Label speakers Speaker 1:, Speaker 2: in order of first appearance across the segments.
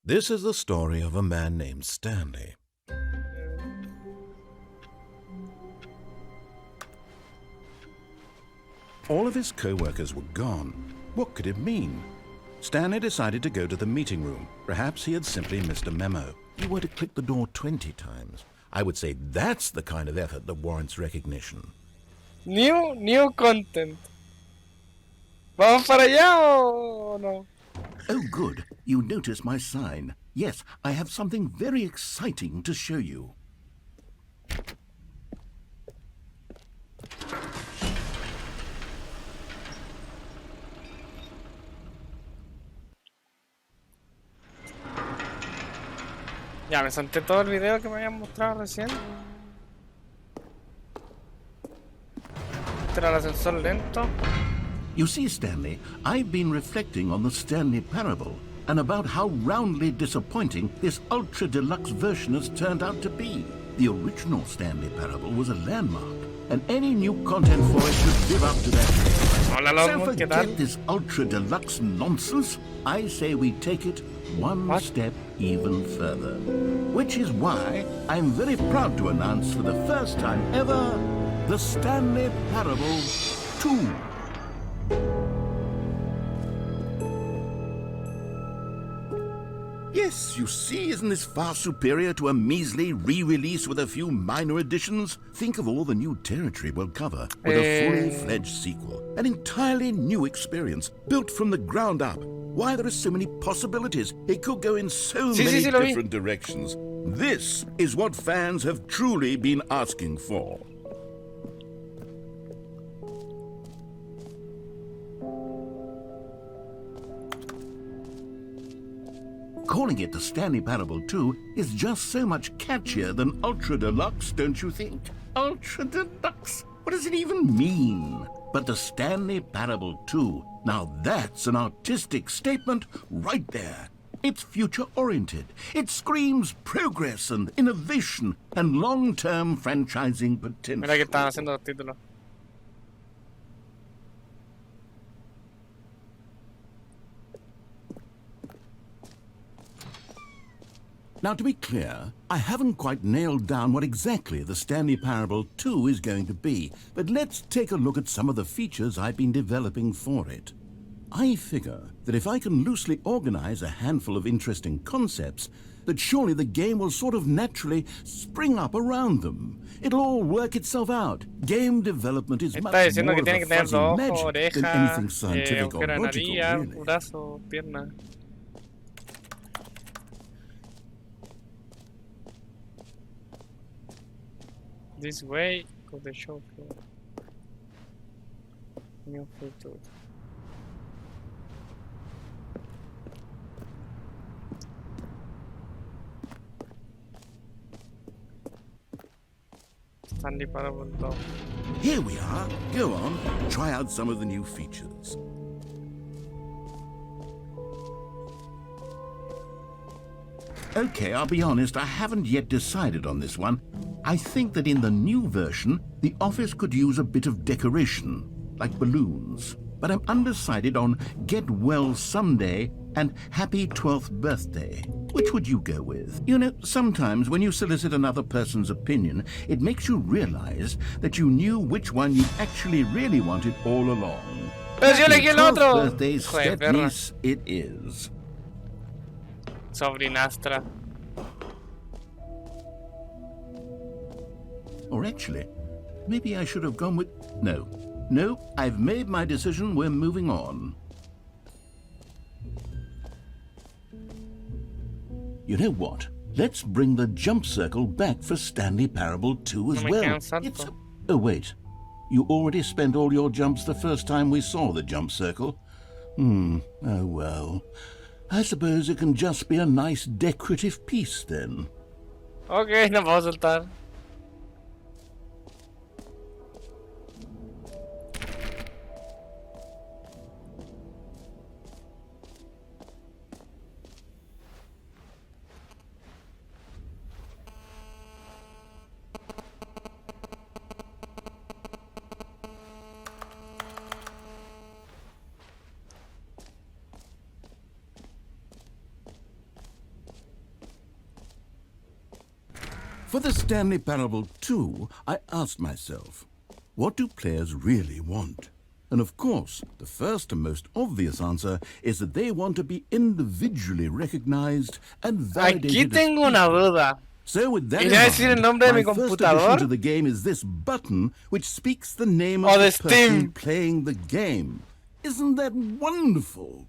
Speaker 1: This is the story of a man named Stanley. All of his co-workers were gone. What could it mean? Stanley decided to go to the meeting room. Perhaps he had simply missed a memo. He were to click the door 20 times. I would say that's the kind of effort that warrants recognition.
Speaker 2: New content. ¿Vamos para allá o no?
Speaker 3: Oh, good. You notice my sign. Yes, I have something very exciting to show you.
Speaker 2: Ya, me salté todo el video que me habían mostrado recién. Este era el ascensor lento.
Speaker 3: You see, Stanley, I've been reflecting on the Stanley Parable and about how roundly disappointing this ultra-deluxe version has turned out to be. The original Stanley Parable was a landmark, and any new content for it should live up to that.
Speaker 2: Hola,
Speaker 3: So
Speaker 2: Lord, ¿qué
Speaker 3: forget
Speaker 2: tal?
Speaker 3: this ultra-deluxe nonsense. I say we take it one step even further. Which is why I'm very proud to announce for the first time ever, the Stanley Parable 2. Yes, you see, isn't this far superior to a measly re-release with a few minor additions? Think of all the new territory we'll cover with a fully-fledged sequel. An entirely new experience, built from the ground up. Why, there are so many possibilities. It could go in so many
Speaker 2: lo vi.
Speaker 3: different directions. This is what fans have truly been asking for. Calling it the Stanley Parable 2 is just so much catchier than Ultra Deluxe, don't you think? Ultra Deluxe? What does it even mean? But the Stanley Parable 2, now that's an artistic statement right there. It's future-oriented. It screams progress and innovation and long-term franchising potential.
Speaker 2: Mira que estaban haciendo los títulos.
Speaker 3: Now, to be clear, I haven't quite nailed down what exactly the Stanley Parable 2 is going to be, but let's take a look at some of the features I've been developing for it. I figure that if I can loosely organize a handful of interesting concepts, that surely the game will sort of naturally spring up around them. It'll all work itself out. Game development is much
Speaker 2: Está diciendo
Speaker 3: more
Speaker 2: que
Speaker 3: of
Speaker 2: tiene
Speaker 3: a
Speaker 2: que tener
Speaker 3: fuzzy
Speaker 2: dos ojos,
Speaker 3: magic than
Speaker 2: orejas,
Speaker 3: anything scientific or
Speaker 2: agujero de
Speaker 3: logical,
Speaker 2: nariz,
Speaker 3: really.
Speaker 2: brazo, pierna. This way to the show floor. New feature. Stanley Parable 2.
Speaker 3: Here we are. Go on, try out some of the new features. Okay, I'll be honest, I haven't yet decided on this one. I think that in the new version, the office could use a bit of decoration, like balloons. But I'm undecided on Get Well Someday and Happy 12th Birthday. Which would you go with? You know, sometimes when you solicit another person's opinion, it makes you realize that you knew which one you actually really wanted all along.
Speaker 2: Pero yo elegí el
Speaker 3: 12th
Speaker 2: otro.
Speaker 3: Birthday,
Speaker 2: Hijo de perra.
Speaker 3: Stepniece, it is.
Speaker 2: Sobrinastra.
Speaker 3: Or actually, maybe I should have gone with... No, I've made my decision. We're moving on. You know what? Let's bring the jump circle back for Stanley Parable 2 as
Speaker 2: No me
Speaker 3: well.
Speaker 2: queda un salto.
Speaker 3: Oh, wait. You already spent all your jumps the first time we saw the jump circle. Oh well. I suppose it can just be a nice decorative piece then.
Speaker 2: Ok, nos vamos a soltar.
Speaker 1: For the Stanley Parable 2, I asked myself, what do players really want? And of course, the first and most obvious answer is that they want to be individually recognized and validated.
Speaker 2: Aquí tengo una duda.
Speaker 1: So with that
Speaker 2: ¿Iré
Speaker 1: in
Speaker 2: a decir el
Speaker 1: mind,
Speaker 2: nombre de
Speaker 1: my
Speaker 2: mi
Speaker 1: first addition
Speaker 2: computador?
Speaker 1: to the game is this button, which speaks the name
Speaker 2: O
Speaker 1: of
Speaker 2: de
Speaker 1: the person
Speaker 2: Steam.
Speaker 1: playing the game. Isn't that wonderful?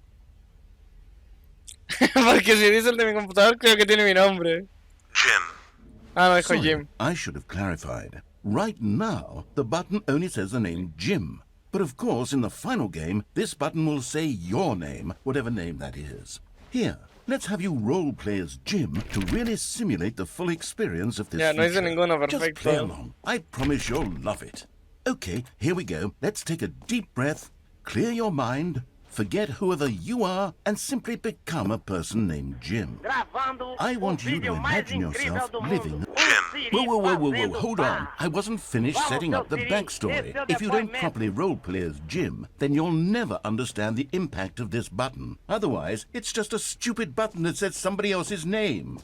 Speaker 2: Porque si dice el de mi computador, creo que tiene mi nombre.
Speaker 4: Jim.
Speaker 2: Ah, no, dijo
Speaker 1: Sorry,
Speaker 2: Jim.
Speaker 1: I should have clarified. Right now, the button only says the name Jim. But of course, in the final game, this button will say your name, whatever name that is. Here, let's have you role-play as Jim to really simulate the full experience of this
Speaker 2: Ya, no hice
Speaker 1: feature.
Speaker 2: ninguno,
Speaker 1: Just
Speaker 2: perfecto.
Speaker 1: play along. I promise you'll love it. Okay, here we go. Let's take a deep breath, clear your mind, forget whoever you are, and simply become a person named Jim. I want you to imagine yourself living... Whoa, hold on. I wasn't finished setting up the backstory. If you don't properly roleplay as Jim, then you'll never understand the impact of this button. Otherwise, it's just a stupid button that says somebody else's name.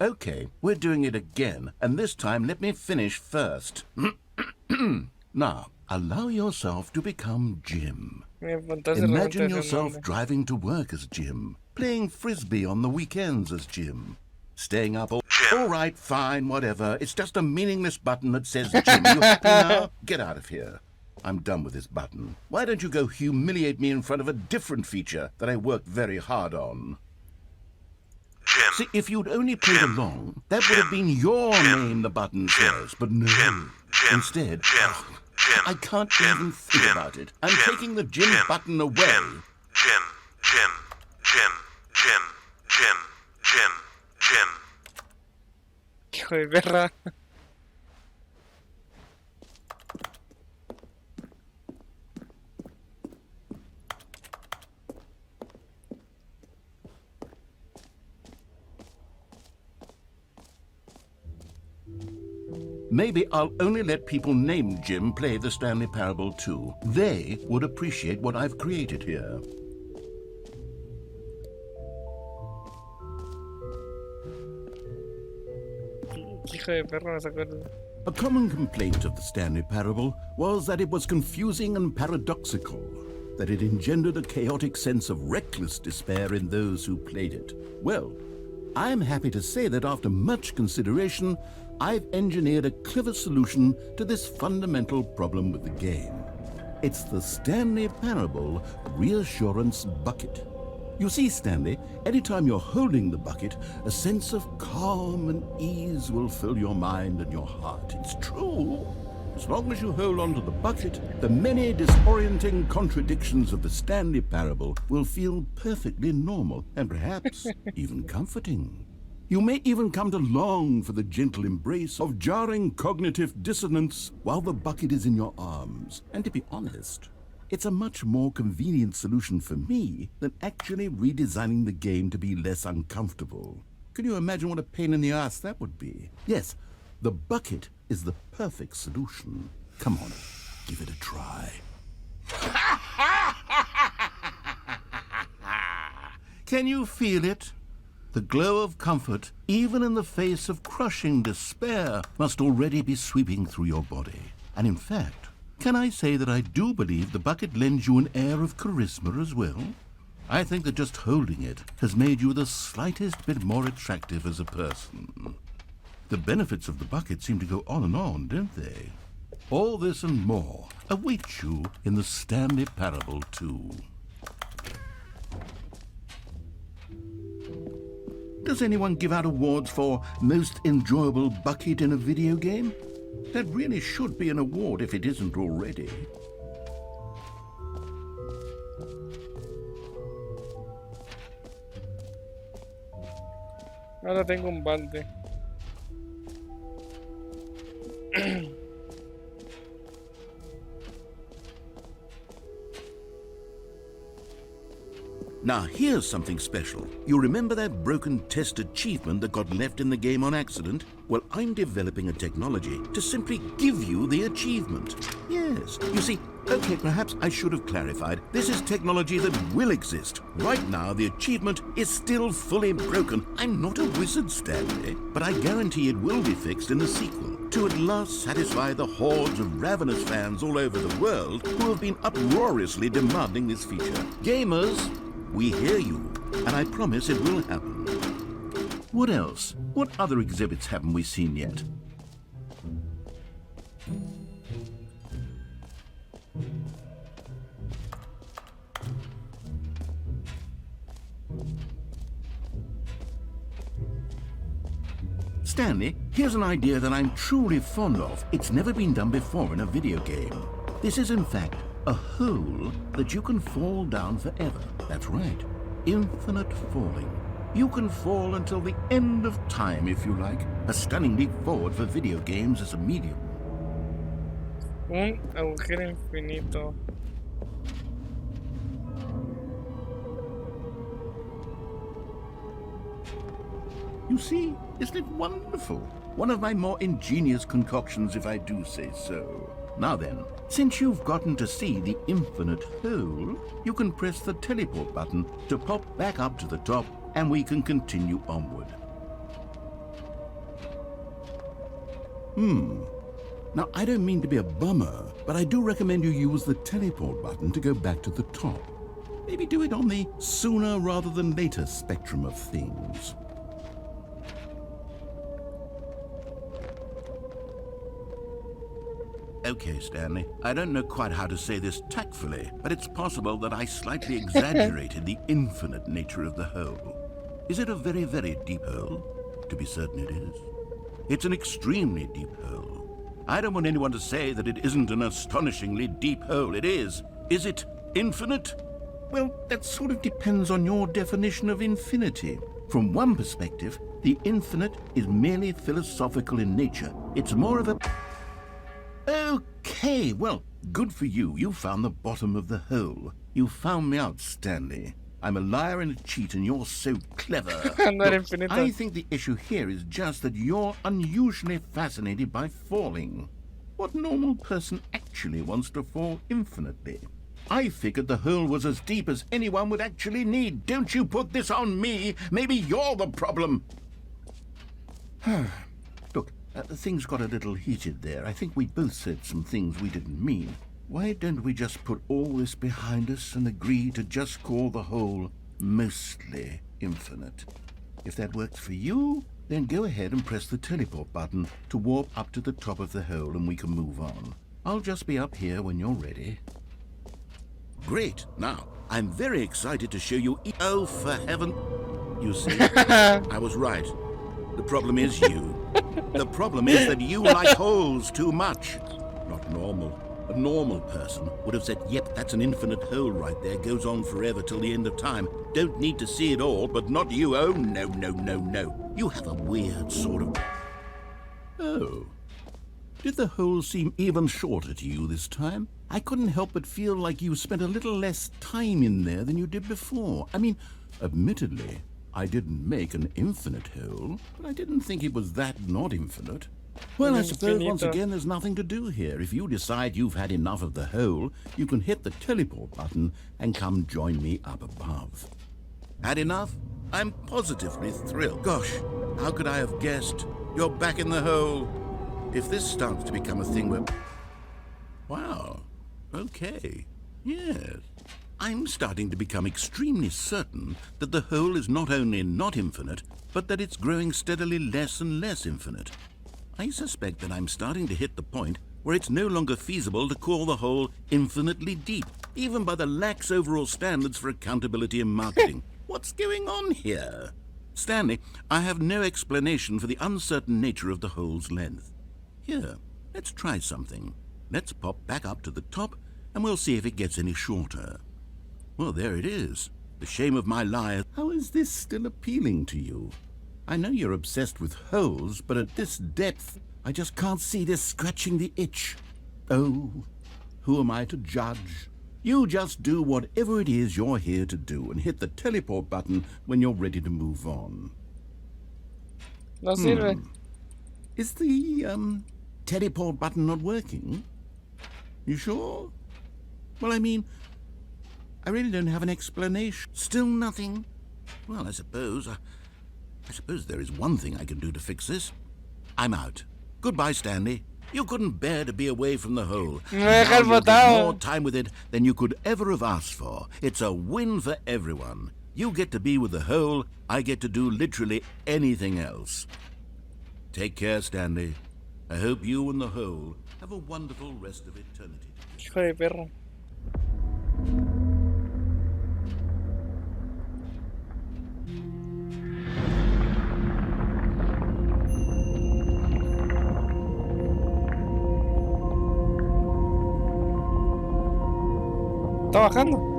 Speaker 1: Okay, we're doing it again, and this time let me finish first. Now, allow yourself to become Jim. Imagine yourself driving to work as Jim, playing frisbee on the weekends as Jim, staying up all right, fine, whatever. It's just a meaningless button that says Jim. You happy now? Get out of here. I'm done with this button. Why don't you go humiliate me in front of a different feature that I worked very hard on?
Speaker 4: Jim.
Speaker 1: See, if you'd only played along, that would have been your name the button says, but no. Instead, I can't even think about it. I'm taking the Jim button away.
Speaker 4: Jim.
Speaker 2: Hijo de perra.
Speaker 1: Maybe I'll only let people named Jim play the Stanley Parable 2. They would appreciate what I've created here.
Speaker 2: Hijo de perra, no se acuerda.
Speaker 1: A common complaint of the Stanley Parable was that it was confusing and paradoxical, that it engendered a chaotic sense of reckless despair in those who played it. Well, I'm happy to say that after much consideration, I've engineered a clever solution to this fundamental problem with the game. It's the Stanley Parable Reassurance Bucket. You see, Stanley, anytime you're holding the bucket, a sense of calm and ease will fill your mind and your heart. It's true. As long as you hold on to the bucket, the many disorienting contradictions of the Stanley Parable will feel perfectly normal and perhaps even comforting. You may even come to long for the gentle embrace of jarring cognitive dissonance while the bucket is in your arms. And to be honest, it's a much more convenient solution for me than actually redesigning the game to be less uncomfortable. Can you imagine what a pain in the ass that would be? Yes, the bucket is the perfect solution. Come on, give it a try. Can you feel it? The glow of comfort, even in the face of crushing despair, must already be sweeping through your body. And in fact, can I say that I do believe the bucket lends you an air of charisma as well? I think that just holding it has made you the slightest bit more attractive as a person. The benefits of the bucket seem to go on, don't they? All this and more await you in the Stanley Parable 2. Does anyone give out awards for most enjoyable bucket in a video game? That really should be an award if it isn't already.
Speaker 2: Ahora tengo un balde.
Speaker 3: Now here's something special. You remember that broken test achievement that got left in the game on accident? Well, I'm developing a technology to simply give you the achievement. Yes, you see, okay, perhaps I should have clarified. This is technology that will exist. Right now, the achievement is still fully broken. I'm not a wizard, Stanley, but I guarantee it will be fixed in the sequel to at last satisfy the hordes of ravenous fans all over the world who have been uproariously demanding this feature. Gamers, we hear you, and I promise it will happen. What else? What other exhibits haven't we seen yet? Stanley, here's an idea that I'm truly fond of. It's never been done before in a video game. This is, in fact, a hole that you can fall down forever. That's right. Infinite falling. You can fall until the end of time, if you like. A stunning leap forward for video games as a medium.
Speaker 2: Un agujero infinito.
Speaker 3: You see, isn't it wonderful? One of my more ingenious concoctions, if I do say so. Now then, since you've gotten to see the infinite hole, you can press the teleport button to pop back up to the top, and we can continue onward. Now, I don't mean to be a bummer, but I do recommend you use the teleport button to go back to the top. Maybe do it on the sooner rather than later spectrum of things. Okay, Stanley, I don't know quite how to say this tactfully, but it's possible that I slightly exaggerated the infinite nature of the hole. Is it a very, very deep hole? To be certain it is. It's an extremely deep hole. I don't want anyone to say that it isn't an astonishingly deep hole. It is. Is it infinite? Well, that sort of depends on your definition of infinity. From one perspective, the infinite is merely philosophical in nature. It's more of a... Okay, well, good for you. You found the bottom of the hole. You found me out, Stanley. I'm a liar and a cheat, and you're so clever. Look, I think the issue here is just that you're unusually fascinated by falling. What normal person actually wants to fall infinitely? I figured the hole was as deep as anyone would actually need. Don't you put this on me. Maybe you're the problem. Look, things got a little heated there. I think we both said some things we didn't mean. Why don't we just put all this behind us and agree to just call the hole mostly infinite? If that works for you, then go ahead and press the teleport button to warp up to the top of the hole and we can move on. I'll just be up here when you're ready. Great. Now, I'm very excited to show you... Oh, for heaven... You see, I was right. The problem is you. The problem is that you like holes too much. Not normal. A normal person would have said, yep, that's an infinite hole right there, goes on forever till the end of time. Don't need to see it all, but not you. Oh, no, no, no, no. You have a weird sort of... Oh. Did the hole seem even shorter to you this time? I couldn't help but feel like you spent a little less time in there than you did before. I mean, admittedly, I didn't make an infinite hole, but I didn't think it was that not infinite. Well, I suppose once again there's nothing to do here. If you decide you've had enough of the hole, you can hit the teleport button and come join me up above. Had enough? I'm positively thrilled. Gosh, how could I have guessed? You're back in the hole. If this starts to become a thing where... Wow. Okay. Yes. I'm starting to become extremely certain that the hole is not only not infinite, but that it's growing steadily less and less infinite. I suspect that I'm starting to hit the point where it's no longer feasible to call the hole infinitely deep, even by the lax overall standards for accountability and marketing. What's going on here? Stanley, I have no explanation for the uncertain nature of the hole's length. Here, let's try something. Let's pop back up to the top, and we'll see if it gets any shorter. Well, there it is. The shame of my lie. How is this still appealing to you? I know you're obsessed with holes, but at this depth, I just can't see this scratching the itch. Oh, who am I to judge? You just do whatever it is you're here to do and hit the teleport button when you're ready to move on.
Speaker 2: No sirve.
Speaker 3: Is the, teleport button not working? You sure? Well, I mean, I really don't have an explanation. Still nothing? Well, I suppose there is one thing I can do to fix this. I'm out. Goodbye, Stanley. You couldn't bear to be away from the hole.
Speaker 2: Me deja el
Speaker 3: Now you'll get
Speaker 2: botado.
Speaker 3: more time with it than you could ever have asked for. It's a win for everyone. You get to be with the hole. I get to do literally anything else. Take care, Stanley. I hope you and the hole have a wonderful rest of eternity.
Speaker 2: Hijo de perra. Está bajando.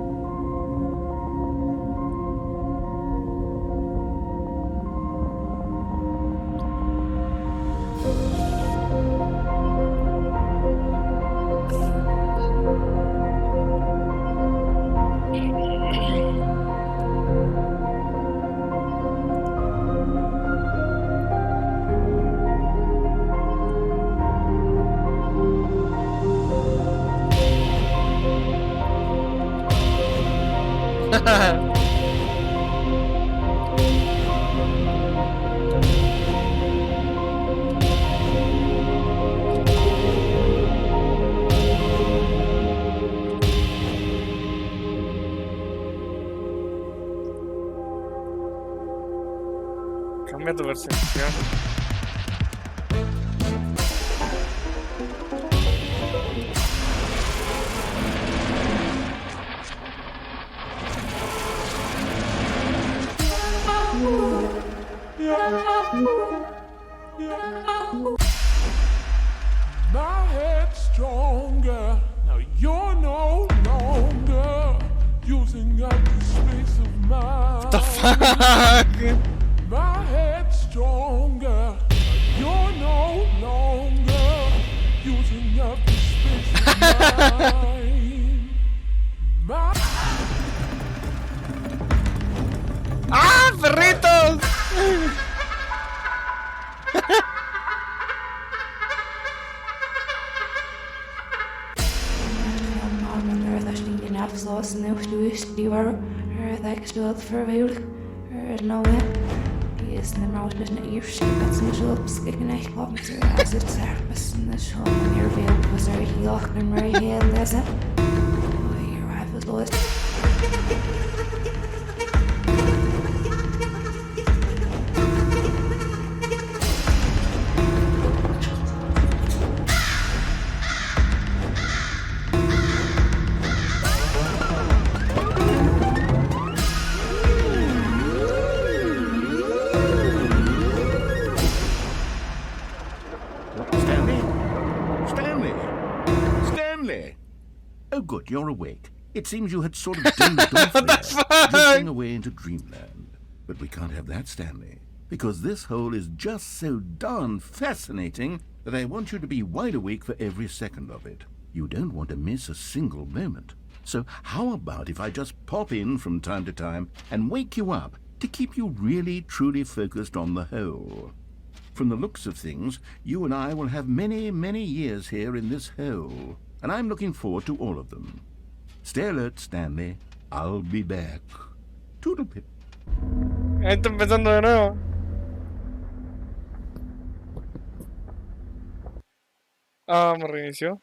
Speaker 2: Cambia tu percepción.
Speaker 5: My head's stronger. Now you're no longer using up the space of mine.
Speaker 2: The fuck?
Speaker 5: My head's stronger. Now you're no longer using up the space of mine. My
Speaker 2: ¡Ah, perritos!
Speaker 6: Afsluiten nu die waar ik speelt verweerd nou die is de mouse dus een eerste met zijn zulp skikken echt op met zijn als het service en de show wanneer veel was er heel en maar heel lezen hier have it lost
Speaker 3: Oh, good, you're awake. It seems you had sort of dozed off there, drifting away into dreamland. But we can't have that, Stanley, because this hole is just so darn fascinating that I want you to be wide awake for every second of it. You don't want to miss a single moment. So how about if I just pop in from time to time and wake you up to keep you really, truly focused on the hole? From the looks of things, you and I will have many, many years here in this hole. And I'm looking forward to all of them. Stay alert, Stanley. I'll be back. Toodlepip.
Speaker 2: Ahí está empezando de nuevo. Ah, me reinició.